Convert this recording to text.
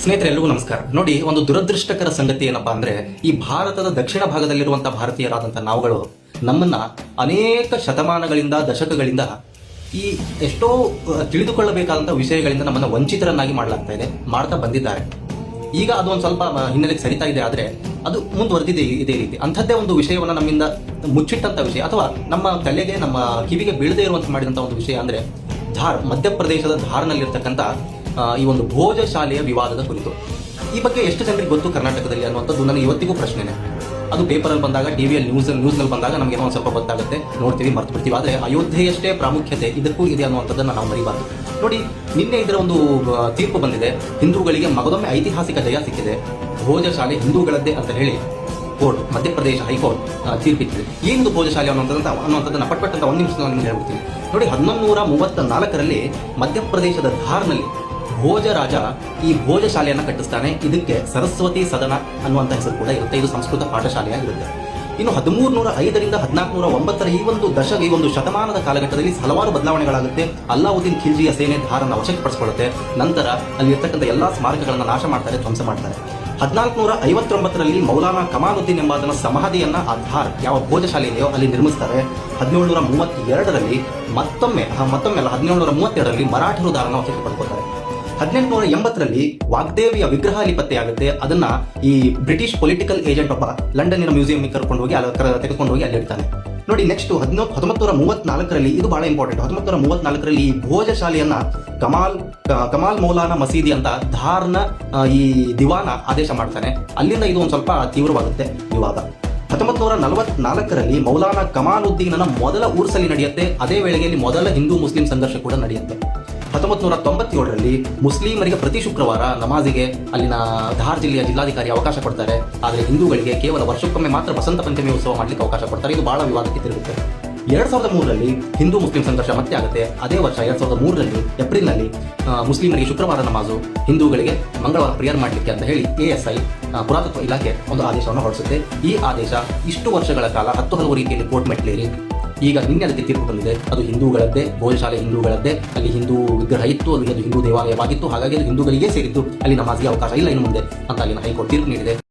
ಸ್ನೇಹಿತರೆಲ್ಲರಿಗೂ ನಮಸ್ಕಾರ. ನೋಡಿ, ಒಂದು ದುರದೃಷ್ಟಕರ ಸಂಗತಿ ಏನಪ್ಪಾ ಅಂದ್ರೆ, ಈ ಭಾರತದ ದಕ್ಷಿಣ ಭಾಗದಲ್ಲಿರುವಂತಹ ಭಾರತೀಯರಾದಂತಹ ನಾವುಗಳು ನಮ್ಮನ್ನ ಅನೇಕ ಶತಮಾನಗಳಿಂದ ದಶಕಗಳಿಂದ ಈ ಎಷ್ಟೋ ತಿಳಿದುಕೊಳ್ಳಬೇಕಾದಂತಹ ವಿಷಯಗಳಿಂದ ನಮ್ಮನ್ನ ವಂಚಿತರನ್ನಾಗಿ ಮಾಡ್ತಾ ಬಂದಿದ್ದಾರೆ. ಈಗ ಅದು ಒಂದು ಸ್ವಲ್ಪ ಹಿನ್ನೆಲೆಗೆ ಸರಿತಾ ಇದೆ, ಆದರೆ ಅದು ಮುಂದುವರೆದಿದೆ ಇದೇ ರೀತಿ. ಅಂಥದ್ದೇ ಒಂದು ವಿಷಯವನ್ನು ನಮ್ಮಿಂದ ಮುಚ್ಚಿಟ್ಟಂತ ವಿಷಯ ಅಥವಾ ನಮ್ಮ ತಲೆಗೆ ನಮ್ಮ ಕಿವಿಗೆ ಬೀಳದೇ ಇರುವಂತ ಮಾಡಿದಂಥ ಒಂದು ವಿಷಯ ಅಂದ್ರೆ ಧಾರ್, ಮಧ್ಯಪ್ರದೇಶದ ಧಾರ್ನಲ್ಲಿರ್ತಕ್ಕಂಥ ಈ ಒಂದು ಭೋಜ ಶಾಲೆಯ ವಿವಾದದ ಕುರಿತು. ಈ ಬಗ್ಗೆ ಎಷ್ಟು ಜನರಿಗೆ ಗೊತ್ತು ಕರ್ನಾಟಕದಲ್ಲಿ ಅನ್ನುವಂಥದ್ದು ನನಗೆ ಇವತ್ತಿಗೂ ಪ್ರಶ್ನೆನೆ. ಅದು ಪೇಪರಲ್ಲಿ ಬಂದಾಗ, ಟಿವಿಯಲ್ಲಿ ನ್ಯೂಸ್ನಲ್ಲಿ ಬಂದಾಗ ನಮಗೆ ಒಂದು ಸ್ವಲ್ಪ ಗೊತ್ತಾಗುತ್ತೆ, ನೋಡ್ತೀವಿ, ಮರ್ತು ಬಿಡ್ತೀವಿ. ಆದರೆ ಅಯೋಧ್ಯೆಯಷ್ಟೇ ಪ್ರಾಮುಖ್ಯತೆ ಇದಕ್ಕೂ ಇದೆ ಅನ್ನುವಂಥದ್ದನ್ನು ನಾವು ಮರಿಬಾರ್ದು. ನೋಡಿ, ನಿನ್ನೆ ಇದರ ಒಂದು ತೀರ್ಪು ಬಂದಿದೆ. ಹಿಂದೂಗಳಿಗೆ ಮಗದೊಮ್ಮೆ ಐತಿಹಾಸಿಕ ಜಯ ಸಿಕ್ಕಿದೆ. ಭೋಜ ಶಾಲೆ ಹಿಂದೂಗಳದ್ದೇ ಅಂತ ಹೇಳಿ ಕೋರ್ಟ್, ಮಧ್ಯಪ್ರದೇಶ ಹೈಕೋರ್ಟ್ ತೀರ್ಪಿಟ್ಟಿದೆ. ಏನು ಭೋಜ ಶಾಲೆ ಅನ್ನುವಂಥದ್ದನ್ನು ಪಟ್ಪಟ್ಟಂತ ಒಂದು ನಿಮಿಷ ನಿಮ್ಗೆ ಹೇಳ್ಬಿಡ್ತೀನಿ. ನೋಡಿ, 1134ರಲ್ಲಿ ಮಧ್ಯಪ್ರದೇಶದ ಧಾರ್ನಲ್ಲಿ ಭೋಜ ರಾಜ ಈ ಭೋಜ ಶಾಲೆಯನ್ನು ಕಟ್ಟಿಸ್ತಾನೆ. ಇದಕ್ಕೆ ಸರಸ್ವತಿ ಸದನ ಅನ್ನುವಂಥ ಹೆಸರು ಕೂಡ ಇರುತ್ತೆ. ಇದು ಸಂಸ್ಕೃತ ಪಾಠಶಾಲೆಯಾಗಿರುತ್ತೆ. ಇನ್ನು 1305ರಿಂದ 1409 ಈ ಒಂದು ಶತಮಾನದ ಕಾಲಘಟ್ಟದಲ್ಲಿ ಹಲವಾರು ಬದಲಾವಣೆಗಳಾಗುತ್ತೆ. ಅಲ್ಲಾವುದ್ದೀನ್ ಖಿಲ್ಜಿಯ ಸೇನೆ ಧಾರನ್ನು ವಶಪಡಿಸಿಕೊಳ್ಳುತ್ತೆ. ನಂತರ ಅಲ್ಲಿ ಇರ್ತಕ್ಕಂಥ ಎಲ್ಲಾ ಸ್ಮಾರಕಗಳನ್ನು ನಾಶ ಮಾಡ್ತಾರೆ, ಧ್ವಂಸ ಮಾಡ್ತಾರೆ. 1459ರಲ್ಲಿ ಮೌಲಾನಾ ಕಮಾಲುದ್ದೀನ್ ಎಂಬಾತನ ಸಮಾಧಿಯನ್ನ ಆ ಧಾರ್ ಯಾವ ಭೋಜ ಶಾಲೆ ಇದೆಯೋ ಅಲ್ಲಿ ನಿರ್ಮಿಸ್ತಾರೆ. 1732ರಲ್ಲಿ ಮತ್ತೊಮ್ಮೆ 1732ರಲ್ಲಿ ಮರಾಠರು ಧಾರನ ವಶಕ್ಕೆ ಪಡ್ಕೊಳ್ತಾರೆ. 1880ರಲ್ಲಿ ವಾಗ್ದೇವಿಯ ವಿಗ್ರಹ ಅಲ್ಲಿ ಪತ್ತೆಯಾಗುತ್ತೆ. ಅದನ್ನ ಈ ಬ್ರಿಟಿಷ್ ಪೊಲಿಟಿಕಲ್ ಏಜೆಂಟ್ ಒಬ್ಬ ಲಂಡನ್ನಿನ ಮ್ಯೂಸಿಯಂಗೆ ಕರ್ಕೊಂಡು ಹೋಗಿ ತೆಗೆದುಕೊಂಡು ಹೋಗಿ ಅಲ್ಲಿ ಇಡ್ತಾನೆ. ನೋಡಿ, ನೆಕ್ಸ್ಟ್ 1934ರಲ್ಲಿ ಇದು ಬಹಳ ಇಂಪಾರ್ಟೆಂಟ್. 1934ರಲ್ಲಿ ಈ ಭೋಜ ಶಾಲೆಯನ್ನ ಕಮಾಲ್ ಮೌಲಾನಾ ಮಸೀದಿ ಅಂತ ಧಾರ್ನ ಈ ದಿವಾನ ಆದೇಶ ಮಾಡ್ತಾನೆ. ಅಲ್ಲಿಂದ ಇದು ಒಂದು ಸ್ವಲ್ಪ ತೀವ್ರವಾಗುತ್ತೆ ವಿವಾದ. 1944ರಲ್ಲಿ ಮೌಲಾನಾ ಕಮಾಲುದ್ದೀನನ ಮೊದಲ ಊರ್ಸಲ್ಲಿ ನಡೆಯುತ್ತೆ. ಅದೇ ವೇಳೆಗೆ ಮೊದಲ ಹಿಂದೂ ಮುಸ್ಲಿಂ ಸಂಘರ್ಷ ಕೂಡ ನಡೆಯುತ್ತೆ. 1997ರಲ್ಲಿ ಮುಸ್ಲಿಮರಿಗೆ ಪ್ರತಿ ಶುಕ್ರವಾರ ನಮಾಜಿಗೆ ಅಲ್ಲಿನ ಧಾರ್ ಜಿಲ್ಲೆಯ ಜಿಲ್ಲಾಧಿಕಾರಿ ಅವಕಾಶ ಕೊಡ್ತಾರೆ. ಆದರೆ ಹಿಂದೂಗಳಿಗೆ ಕೇವಲ ವರ್ಷಕ್ಕೊಮ್ಮೆ ಮಾತ್ರ ವಸಂತ ಪಂಚಮಿ ಉತ್ಸವ ಮಾಡಲಿಕ್ಕೆ ಅವಕಾಶ ಕೊಡ್ತಾರೆ. ಇದು ಬಹಳ ವಿವಾದಕ್ಕೆ ತಿರುಗುತ್ತೆ. 2003ರಲ್ಲಿ ಹಿಂದೂ ಮುಸ್ಲಿಂ ಸಂಘರ್ಷ ಮತ್ತೆ ಆಗುತ್ತೆ. ಅದೇ ವರ್ಷ 2003ರಲ್ಲಿ ಏಪ್ರಿಲ್ನಲ್ಲಿ ಮುಸ್ಲಿಮರಿಗೆ ಶುಕ್ರವಾರ ನಮಾಜು, ಹಿಂದೂಗಳಿಗೆ ಮಂಗಳವಾರ ಪ್ರೇಯರ್ ಮಾಡಲಿಕ್ಕೆ ಅಂತ ಹೇಳಿ ASI ಪುರಾತತ್ವ ಇಲಾಖೆ ಒಂದು ಆದೇಶವನ್ನು ಹೊರಡಿಸುತ್ತೆ. ಈ ಆದೇಶ ಇಷ್ಟು ವರ್ಷಗಳ ಕಾಲ ಹಲವು ರೀತಿಯಲ್ಲಿ ಕೋರ್ಟ್ ಮೆಟ್ಲೇರಿ ಈಗ ನಿನ್ನೆ ಅದಕ್ಕೆ ತೀರ್ಪು ಬಂದಿದೆ. ಅದು ಹಿಂದೂಗಳದ್ದೇ, ಭೋಜಶಾಲೆ ಹಿಂದೂಗಳದ್ದೇ, ಅಲ್ಲಿ ಹಿಂದೂ ವಿಗ್ರಹ ಇತ್ತು, ಅದು ಹಿಂದೂ ದೇವಾಲಯವಾಗಿತ್ತು, ಹಾಗಾಗಿ ಅದು ಹಿಂದೂಗಳಿಗೆ ಸೇರಿದ್ದು, ಅಲ್ಲಿ ನಮಾಜ್ಗೆ ಅವಕಾಶ ಇಲ್ಲ ಇನ್ನು ಮುಂದೆ ಅಂತ ಅಲ್ಲಿನ ಹೈಕೋರ್ಟ್ ತೀರ್ಪು ನೀಡಿದೆ.